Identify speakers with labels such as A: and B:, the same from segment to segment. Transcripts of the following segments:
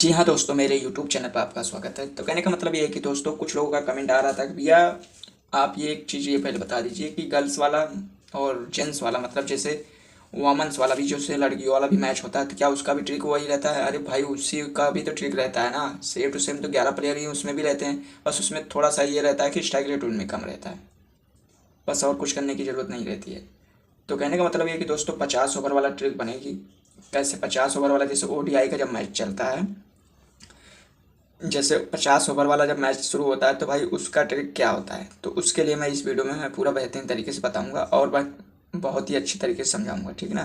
A: जी हाँ दोस्तों, मेरे यूट्यूब चैनल पर आपका स्वागत है। तो कहने का मतलब ये है कि दोस्तों कुछ लोगों का कमेंट आ रहा था कि भैया आप ये एक चीज़ ये पहले बता दीजिए कि गर्ल्स वाला और जेंट्स वाला मतलब जैसे वुमेन्स वाला भी जैसे लड़कियों वाला भी मैच होता है तो क्या उसका भी ट्रिक वही रहता है? अरे भाई उसी का भी तो ट्रिक रहता है ना। सेम टू सेम तो 11 प्लेयर ही उसमें भी रहते हैं, बस उसमें थोड़ा सा ये रहता है कि स्ट्राइक रेट उनमें कम रहता है, बस और कुछ करने की ज़रूरत नहीं रहती है। तो कहने का मतलब ये है कि दोस्तों 50 ओवर वाला ट्रिक बनेगी। कैसे 50 ओवर वाला? जैसे ओडीआई का जब मैच चलता है, जैसे 50 ओवर वाला जब मैच शुरू होता है तो भाई उसका ट्रिक क्या होता है, तो उसके लिए मैं इस वीडियो में मैं पूरा बेहतरीन तरीके से बताऊंगा और बहुत ही अच्छी तरीके से समझाऊंगा, ठीक ना।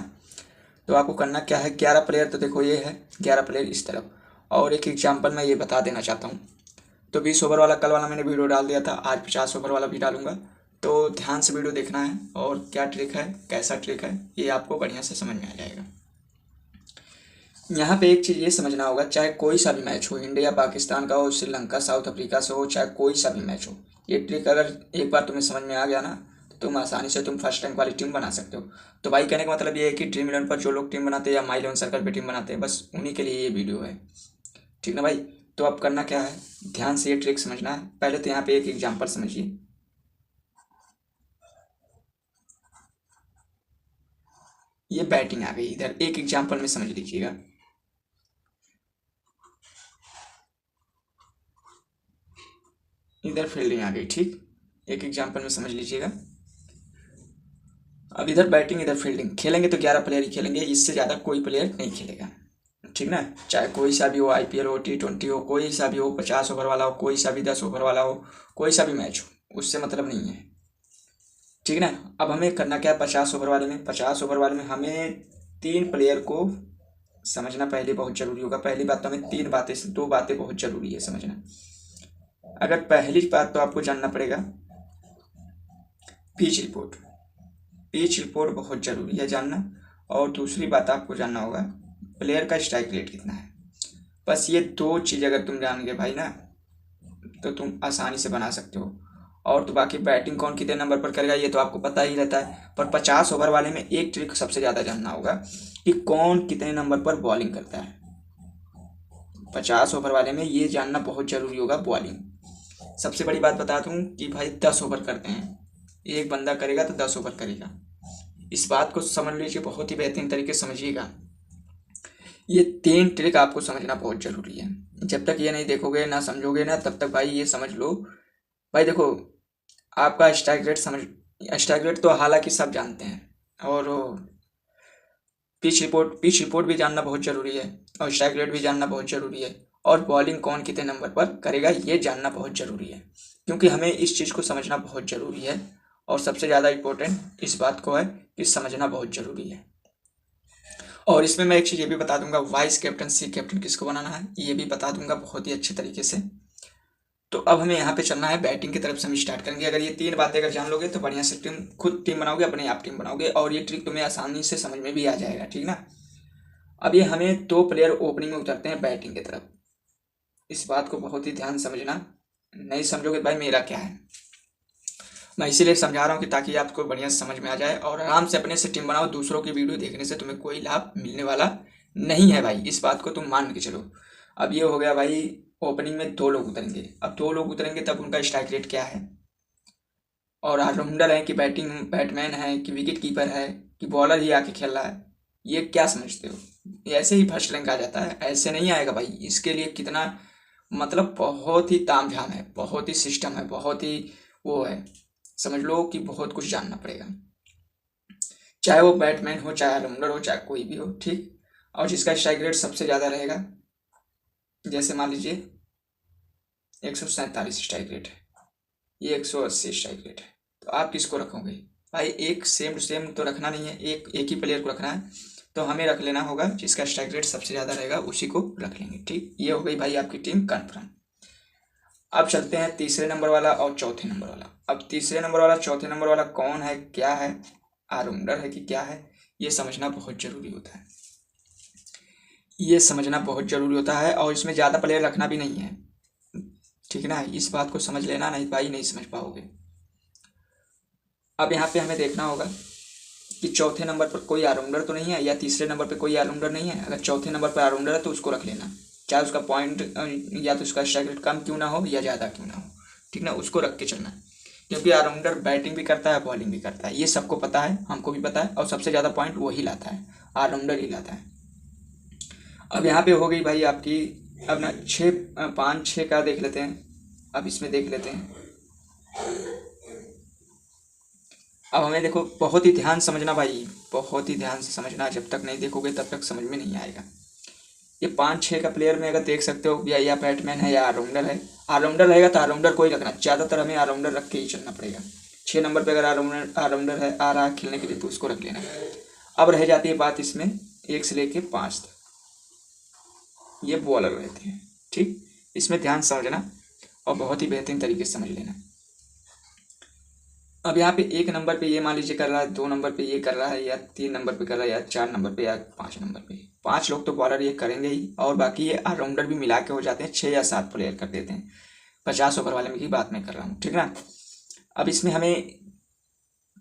A: तो आपको करना क्या है, 11 प्लेयर तो देखो ये है, 11 प्लेयर इस तरफ, और एक एग्जाम्पल मैं ये बता देना चाहता हूँ। तो 20 ओवर वाला कल वाला मैंने वीडियो डाल दिया था, आज 50 ओवर वाला भी डालूंगा। तो ध्यान से वीडियो देखना है और क्या ट्रिक है कैसा ट्रिक है ये आपको बढ़िया से समझ में आ जाएगा। यहाँ पे एक चीज़ ये समझना होगा, चाहे कोई सा भी मैच हो, इंडिया पाकिस्तान का हो, श्रीलंका साउथ अफ्रीका से हो, चाहे कोई सा भी मैच हो, ये ट्रिक अगर एक बार तुम्हें समझ में आ गया ना तो तुम आसानी से तुम फर्स्ट रैंक वाली टीम बना सकते हो। तो भाई कहने का मतलब ये है कि ड्रीम इलेवन पर जो लोग टीम बनाते हैं या माई इलेवन सर्कल पर टीम बनाते हैं, बस उन्हीं के लिए ये वीडियो है, ठीक ना भाई। तो अब करना क्या है, ध्यान से ये ट्रिक समझना है। पहले तो यहाँ पे एक एग्जाम्पल समझिए। ये बैटिंग आ गई, इधर एक एग्जाम्पल में समझ लीजिएगा। इधर फील्डिंग आ गई, ठीक, एक एग्जाम्पल में समझ लीजिएगा। अब इधर बैटिंग इधर फील्डिंग खेलेंगे तो 11 प्लेयर ही खेलेंगे, इससे ज़्यादा कोई प्लेयर नहीं खेलेगा, ठीक ना। चाहे कोई सा भी हो, आईपीएल हो, T20 हो, कोई सा भी हो, 50 ओवर वाला हो, कोई सा भी 10 ओवर वाला हो, कोई सा भी मैच हो, उससे मतलब नहीं है, ठीक ना। अब हमें करना क्या है, 50 ओवर वाले में, 50 ओवर वाले में हमें 3 प्लेयर को समझना पहले बहुत जरूरी होगा। पहली बात तो हमें 3 बातें से 2 बातें बहुत जरूरी है समझना। अगर पहली बात तो आपको जानना पड़ेगा पिच रिपोर्ट, पिच रिपोर्ट बहुत ज़रूरी है जानना। और दूसरी बात आपको जानना होगा प्लेयर का स्ट्राइक रेट कितना है। बस ये 2 चीज़ अगर तुम जान गए भाई ना तो तुम आसानी से बना सकते हो। और तो बाकी बैटिंग कौन कितने नंबर पर करेगा ये तो आपको पता ही रहता है, पर 50 ओवर वाले में एक ट्रिक सबसे ज़्यादा जानना होगा कि कौन कितने नंबर पर बॉलिंग करता है। 50 ओवर वाले में ये जानना बहुत ज़रूरी होगा बॉलिंग। सबसे बड़ी बात बता दूँ कि भाई 10 ओवर करते हैं, एक बंदा करेगा तो 10 ओवर करेगा। इस बात को समझ लीजिए, बहुत ही बेहतरीन तरीके से समझिएगा। ये 3 ट्रिक आपको समझना बहुत ज़रूरी है। जब तक ये नहीं देखोगे ना समझोगे ना तब तक भाई ये समझ लो। भाई देखो, आपका स्ट्राइक रेट समझ, स्ट्राइक रेट तो हालांकि सब जानते हैं, और पिच रिपोर्ट भी जानना बहुत ज़रूरी है, और स्ट्राइक रेट भी जानना बहुत ज़रूरी है, और बॉलिंग कौन कितने नंबर पर करेगा ये जानना बहुत ज़रूरी है, क्योंकि हमें इस चीज़ को समझना बहुत ज़रूरी है। और सबसे ज़्यादा इम्पोर्टेंट इस बात को है कि समझना बहुत ज़रूरी है। और इसमें मैं एक चीज़ ये भी बता दूंगा, वाइस कैप्टन सी कैप्टन किसको बनाना है ये भी बता दूंगा बहुत ही अच्छे तरीके से। तो अब हमें यहाँ पे चलना है, बैटिंग की तरफ से हम स्टार्ट करेंगे। अगर ये 3 बातें अगर जान लोगे तो बढ़िया से टीम, खुद टीम बनाओगे, अपने आप टीम बनाओगे, और ये ट्रिक तुम्हें आसानी से समझ में भी आ जाएगा, ठीक ना। अब ये हमें 2 प्लेयर ओपनिंग में उतरते हैं बैटिंग की तरफ। इस बात को बहुत ही ध्यान समझना, नहीं समझोगे भाई मेरा क्या है। मैं इसीलिए समझा रहा हूँ कि ताकि आपको बढ़िया समझ में आ जाए और आराम से अपने से टीम बनाओ। दूसरों की वीडियो देखने से तुम्हें कोई लाभ मिलने वाला नहीं है भाई, इस बात को तुम मान के चलो। अब ये हो गया भाई, ओपनिंग में 2 लोग उतरेंगे। अब 2 लोग उतरेंगे तब उनका स्ट्राइक रेट क्या है, और ऑलराउंडर है कि बैटिंग बैट्समैन है कि विकेट कीपर है कि बॉलर ही आके खेल रहा है, ये क्या समझते हो? ये ऐसे ही फर्स्ट रैंक आ जाता है? ऐसे नहीं आएगा भाई। इसके लिए कितना मतलब बहुत ही तामझाम है, बहुत ही सिस्टम है, बहुत ही वो है, समझ लो कि बहुत कुछ जानना पड़ेगा। चाहे वो बैट्समैन हो, चाहे ऑलराउंडर हो, चाहे कोई भी हो, ठीक। और जिसका स्ट्राइक रेट सबसे ज़्यादा रहेगा, जैसे मान लीजिए 147 स्ट्राइक रेट है, ये 180 स्ट्राइक रेट है, तो आप किसको रखोगे भाई? एक सेम टू सेम तो रखना नहीं है, एक एक ही प्लेयर को रखना है। तो हमें रख लेना होगा जिसका स्ट्राइक रेट सबसे ज़्यादा रहेगा उसी को रख लेंगे, ठीक। ये हो गई भाई आपकी टीम कन्फर्म। अब चलते हैं तीसरे नंबर वाला और चौथे नंबर वाला। अब तीसरे नंबर वाला चौथे नंबर वाला कौन है, क्या है, ऑलराउंडर है कि क्या है, ये समझना बहुत ज़रूरी होता है। ये समझना बहुत ज़रूरी होता है, और इसमें ज़्यादा प्लेयर रखना भी नहीं है, ठीक है ना। इस बात को समझ लेना, नहीं भाई नहीं समझ पाओगे। अब यहाँ पे हमें देखना होगा कि चौथे नंबर पर कोई ऑलराउंडर तो नहीं है, या तीसरे नंबर पर कोई ऑलराउंडर नहीं है। अगर चौथे नंबर पर ऑलराउंडर है तो उसको रख लेना, चाहे उसका पॉइंट या तो उसका स्ट्राइक रेट कम क्यों ना हो या ज़्यादा क्यों ना हो, ठीक ना, उसको रख के चलना है। क्योंकि ऑलराउंडर बैटिंग भी करता है, बॉलिंग भी करता है, ये सबको पता है, हमको भी पता है, और सबसे ज़्यादा पॉइंट वही लाता है, ऑलराउंडर ही लाता है। अब यहाँ पे हो गई भाई आपकी, अब ना 5-6 का देख लेते हैं। अब इसमें देख लेते हैं। अब हमें देखो बहुत ही ध्यान समझना भाई, बहुत ही ध्यान से समझना, जब तक नहीं देखोगे तब तक समझ में नहीं आएगा। ये 5-6 का प्लेयर में अगर देख सकते हो या बैट्समैन है या ऑलराउंडर है। ऑलराउंडर रहेगा तो ऑलराउंडर को ही रखना, ज़्यादातर हमें ऑलराउंडर रख के ही चलना पड़ेगा। 6 नंबर पे अगर ऑलराउंडर है आ रहा है खेलने के लिए तो उसको रख लेना। अब रह जाती है बात इसमें 1 से लेके 5 तक, ये बॉलर रहते हैं, ठीक। इसमें ध्यान समझना और बहुत ही बेहतरीन तरीके से समझ लेना। अब यहाँ पे 1 नंबर पे ये मान लीजिए कर रहा है, 2 नंबर पे ये कर रहा है, या 3 नंबर पे कर रहा है, या 4 नंबर पे, या 5 नंबर पे। 5 लोग तो बॉलर ये करेंगे ही, और बाकी ये ऑलराउंडर भी मिला के हो जाते हैं, 6 या 7 प्लेयर कर देते हैं। 50 ओवर वाले में की बात मैं कर रहा हूँ, ठीक ना। अब इसमें हमें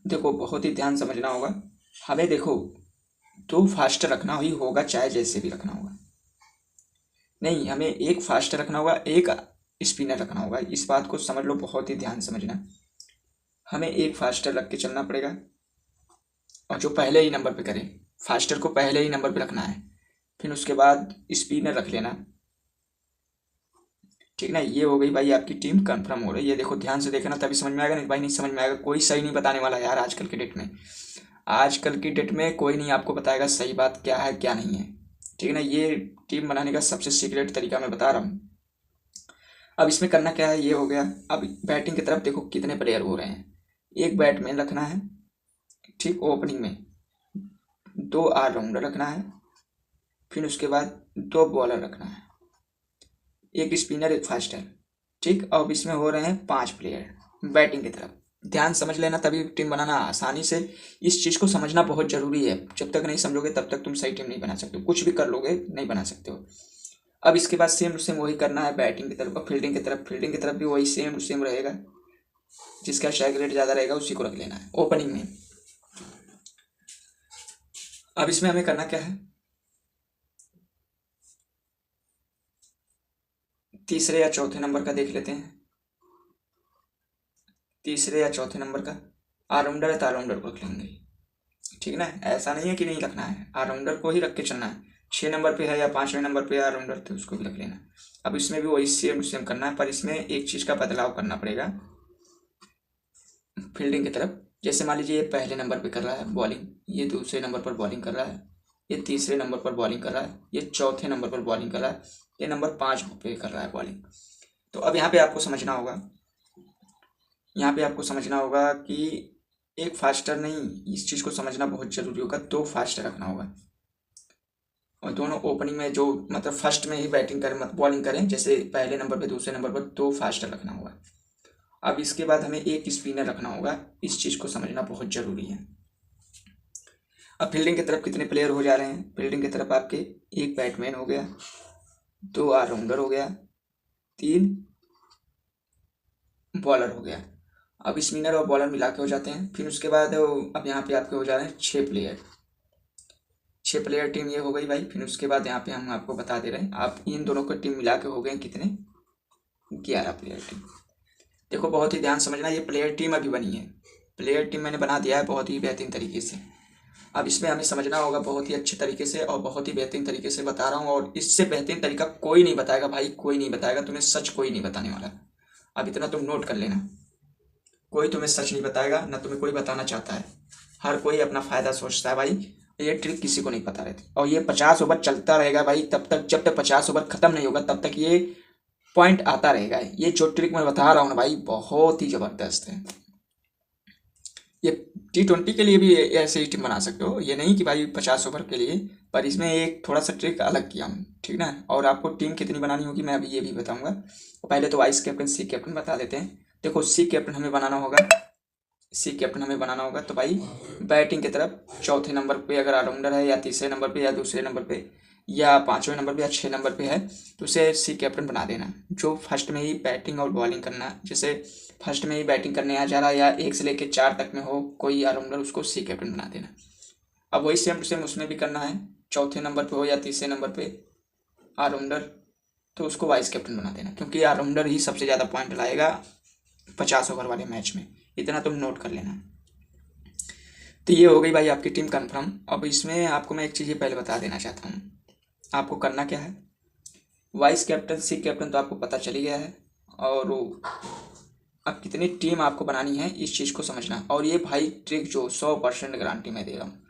A: देखो बहुत ही ध्यान समझना होगा। हमें देखो 2 फास्टर रखना ही होगा, चाहे जैसे भी रखना होगा। नहीं, हमें 1 फास्टर रखना होगा, 1 स्पिनर रखना होगा, इस बात को समझ लो, बहुत ही ध्यान समझना। हमें 1 फास्टर रख के चलना पड़ेगा, और जो पहले ही नंबर पे करे, फास्टर को पहले ही नंबर पे रखना है, फिर उसके बाद स्पिनर रख लेना, ठीक ना। ये हो गई भाई आपकी टीम कंफर्म हो रही है। देखो ध्यान से देखना तभी समझ में आएगा, नहीं भाई नहीं समझ में आएगा। कोई सही नहीं बताने वाला यार आजकल की डेट में, आजकल की डेट में कोई नहीं आपको बताएगा सही बात क्या है क्या नहीं है, ठीक है ना। ये टीम बनाने का सबसे सीक्रेट तरीका मैं बता रहा हूँ। अब इसमें करना क्या है, ये हो गया। अब बैटिंग की तरफ देखो कितने प्लेयर हो रहे हैं। 1 बैट्समैन रखना है, ठीक, ओपनिंग में 2 ऑलराउंडर रखना है, फिर उसके बाद 2 बॉलर रखना है, 1 स्पिनर 1 फास्टर, ठीक। अब इसमें हो रहे हैं 5 प्लेयर बैटिंग की तरफ। ध्यान समझ लेना तभी टीम बनाना आसानी से, इस चीज़ को समझना बहुत ज़रूरी है। जब तक नहीं समझोगे तब तक तुम सही टीम नहीं बना सकते हो, कुछ भी कर लोगे नहीं बना सकते हो। अब इसके बाद सेम टू सेम वही करना है बैटिंग की तरफ और फील्डिंग की तरफ। फील्डिंग की तरफ भी वही सेम टू सेम रहेगा, जिसका स्ट्राइक रेट ज़्यादा रहेगा उसी को रख लेना है ओपनिंग में। अब इसमें हमें करना क्या है, तीसरे या चौथे नंबर का देख लेते हैं। तीसरे या चौथे नंबर का ऑलराउंडर है तो ऑलराउंडर को रख लेंगे, ठीक ना। ऐसा नहीं है कि नहीं रखना है, ऑलराउंडर को ही रख के चलना है। 6 नंबर पे है या 5वें नंबर पे ऑलराउंडर थे उसको भी रख लेना। अब इसमें भी वही सेम टू सेम करना है, पर इसमें एक चीज़ का बदलाव करना पड़ेगा फील्डिंग की तरफ। जैसे मान लीजिए ये पहले नंबर पे कर रहा है बॉलिंग, ये दूसरे नंबर पर बॉलिंग कर रहा है, ये तीसरे नंबर पर बॉलिंग कर रहा है, ये चौथे नंबर पर बॉलिंग कर रहा है, ये नंबर 5 पे कर रहा है बॉलिंग। तो अब यहाँ पे आपको समझना होगा, यहाँ पे आपको समझना होगा कि 1 फास्टर नहीं, इस चीज़ को समझना बहुत ज़रूरी होगा। 2 फास्टर रखना होगा, और दोनों ओपनिंग में जो मतलब फर्स्ट में ही बैटिंग करें मत बॉलिंग करें, जैसे पहले नंबर पे दूसरे नंबर पर 2 फास्टर रखना होगा। अब इसके बाद हमें 1 स्पिनर रखना होगा, इस चीज़ को समझना बहुत ज़रूरी है। अब फील्डिंग की तरफ कितने प्लेयर हो जा रहे हैं, फील्डिंग की तरफ आपके 1 बैट्समैन हो गया, 2 ऑलराउंडर हो गया, 3 बॉलर हो गया। अब स्पिनर और बॉलर मिला के हो जाते हैं। फिर उसके बाद अब यहाँ पे आपके हो जा रहे हैं 6 प्लेयर, 6 प्लेयर टीम ये हो गई भाई। फिर उसके बाद यहाँ पे हम आपको बता दे रहे हैं, आप इन दोनों की टीम मिला के हो गए कितने, 11 प्लेयर टीम। देखो बहुत ही ध्यान समझना, ये प्लेयर टीम अभी बनी है, प्लेयर टीम मैंने बना दिया है बहुत ही बेहतरीन तरीके से। अब इसमें हमें समझना होगा बहुत ही अच्छे तरीके से, और बहुत ही बेहतरीन तरीके से बता रहा हूँ, और इससे बेहतरीन तरीका कोई नहीं बताएगा भाई, कोई नहीं बताएगा तुम्हें, सच कोई नहीं बताने वाला। अब इतना तुम नोट कर लेना, कोई तुम्हें सच नहीं बताएगा, ना तुम्हें कोई बताना चाहता है। हर कोई अपना फ़ायदा सोचता है भाई, ये ट्रिक किसी को नहीं पता रहती। और ये 50 ओवर चलता रहेगा भाई, तब तक जब तक 50 ओवर ख़त्म नहीं होगा तब तक ये पॉइंट आता रहेगा। ये जो ट्रिक मैं बता रहा हूँ ना भाई, बहुत ही ज़बरदस्त है। ये T20 के लिए भी ऐसे ही टीम बना सकते हो, ये नहीं कि भाई 50 ओवर के लिए, पर इसमें एक थोड़ा सा ट्रिक अलग किया हूँ, ठीक ना। और आपको टीम कितनी बनानी होगी मैं अभी ये भी बताऊँगा। पहले तो वाइस कैप्टन सी कैप्टन बता देते हैं। देखो सी कैप्टन हमें बनाना होगा, सी कैप्टन हमें बनाना होगा तो भाई बैटिंग की तरफ चौथे नंबर पे अगर ऑलराउंडर है, या तीसरे नंबर पे, या दूसरे नंबर पे, या 5वें नंबर पे, या 6 नंबर पे है, तो उसे सी कैप्टन बना देना। जो फर्स्ट में ही बैटिंग और बॉलिंग करना, जैसे फर्स्ट में ही बैटिंग करने आ जा रहा है या 1 से लेकर 4 तक में हो कोई ऑलराउंडर, उसको सी कैप्टन बना देना। अब वही सेम टू सेम उसमें भी करना है, चौथे नंबर पे हो या तीसरे नंबर पे ऑलराउंडर, तो उसको वाइस कैप्टन बना देना, क्योंकि ऑलराउंडर ही सबसे ज़्यादा पॉइंट लाएगा 50 ओवर वाले मैच में। इतना तुम नोट कर लेना। तो ये हो गई भाई आपकी टीम कंफर्म। अब इसमें आपको मैं एक चीज़ पहले बता देना चाहता हूँ, आपको करना क्या है। वाइस कैप्टन सी कैप्टन तो आपको पता चल ही गया है, और अब कितनी टीम आपको बनानी है इस चीज़ को समझना। और ये भाई ट्रिक जो 100% गारंटी मैं दे रहा हूँ,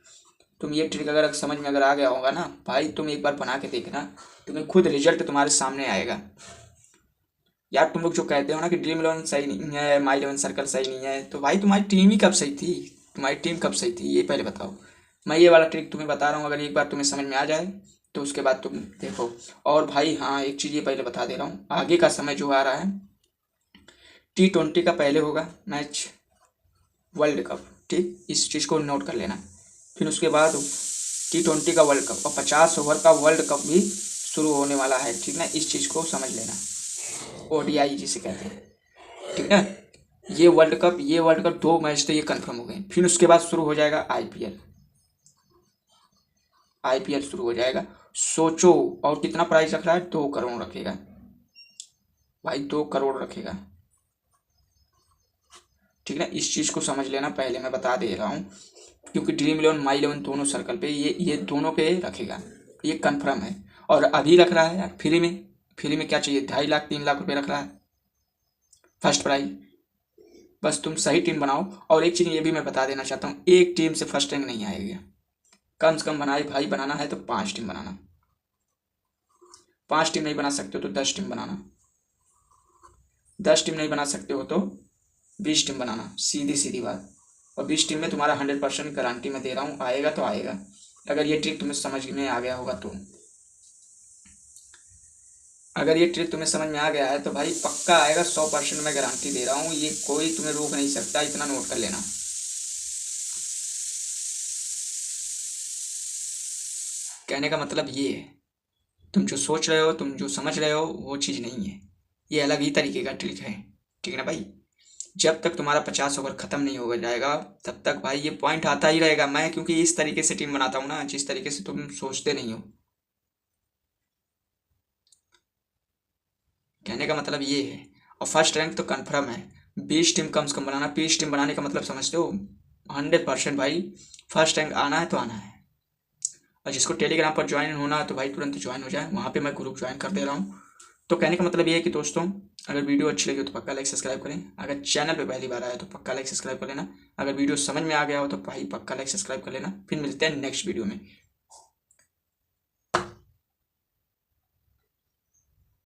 A: तुम ये ट्रिक अगर समझ में अगर आ गया होगा ना भाई, तुम एक बार बना के देखना, तुम्हें खुद रिजल्ट तुम्हारे सामने आएगा। यार तुम लोग जो कहते हो ना कि ड्रीम 11 सही नहीं है, माई 11 सर्कल सही नहीं है, तो भाई तुम्हारी टीम ही कब सही थी, तुम्हारी टीम कब सही थी ये पहले बताओ। मैं ये वाला ट्रिक तुम्हें बता रहा हूँ, अगर एक बार तुम्हें समझ में आ जाए तो उसके बाद तुम देखो। और भाई हाँ, एक चीज़ ये पहले बता दे रहा हूँ, आगे का समय जो आ रहा है T20 का पहले होगा मैच वर्ल्ड कप, ठीक, इस चीज़ को नोट कर लेना। फिर उसके बाद T20 का वर्ल्ड कप और 50 ओवर का वर्ल्ड कप भी शुरू होने वाला है, ठीक ना, इस चीज़ को समझ लेना। ODI जिसे कहते हैं, ठीक ना। ये वर्ल्ड कप 2 मैच तो ये कंफर्म हो गए। फिर उसके बाद शुरू हो जाएगा IPL शुरू हो जाएगा। सोचो, और कितना प्राइस रख रहा है, 2 करोड़ रखेगा भाई, 2 करोड़ रखेगा, ठीक ना। इस चीज़ को समझ लेना, पहले मैं बता दे रहा हूँ, क्योंकि ड्रीम 11 माई 11 दोनों सर्कल पे ये दोनों पे रखेगा, ये कंफर्म है। और अभी रख रहा है फ्री में क्या चाहिए, 2.5 लाख 3 लाख रुपए रख रहा है फर्स्ट प्राइज। बस तुम सही टीम बनाओ। और एक चीज़ ये भी मैं बता देना चाहता हूँ, एक टीम से फर्स्ट रैंक नहीं आएगी, कम से कम बनाना है तो 5 टीम बनाना। 5 टीम नहीं बना सकते हो तो 10 टीम बनाना, 10 टीम नहीं बना सकते हो तो 20 टीम बनाना, सीधी बात। और 20 टीम में तुम्हारा 100% गारंटी मैं दे रहा हूँ, आएगा तो आएगा, अगर ये ट्रिक तुम्हें समझ में आ गया होगा तो। अगर ये ट्रिक तुम्हें समझ में आ गया है तो भाई पक्का आएगा, 100% मैं गारंटी दे रहा हूँ, ये कोई तुम्हें रोक नहीं सकता, इतना नोट कर लेना। कहने का मतलब ये है, तुम जो सोच रहे हो, तुम जो समझ रहे हो, वो चीज़ नहीं है, ये अलग ही तरीके का ट्रिक है, ठीक है ना भाई। जब तक तुम्हारा 50 ओवर खत्म नहीं हो जाएगा तब तक भाई ये पॉइंट आता ही रहेगा। मैं क्योंकि इस तरीके से टीम बनाता हूँ ना, जिस तरीके से तुम सोचते नहीं हो। कहने का मतलब ये है। और फर्स्ट रैंक तो कंफर्म है, 20 टीम कम से कम बनाना। 20 टीम बनाने का मतलब समझते हो, 100% भाई फर्स्ट रैंक आना है तो आना है। और जिसको टेलीग्राम पर ज्वाइन होना है तो भाई तुरंत ज्वाइन हो जाए, वहाँ पे मैं ग्रुप ज्वाइन कर दे रहा हूँ। तो कहने का मतलब ये है कि दोस्तों, अगर वीडियो अच्छी लगी हो तो पक्का लाइक सब्सक्राइब करें, अगर चैनल पे पहली बार आया तो पक्का लाइक सब्सक्राइब कर लेना, अगर वीडियो समझ में आ गया हो तो भाई पक्का लाइक सब्सक्राइब कर लेना। फिर मिलते हैं नेक्स्ट वीडियो में।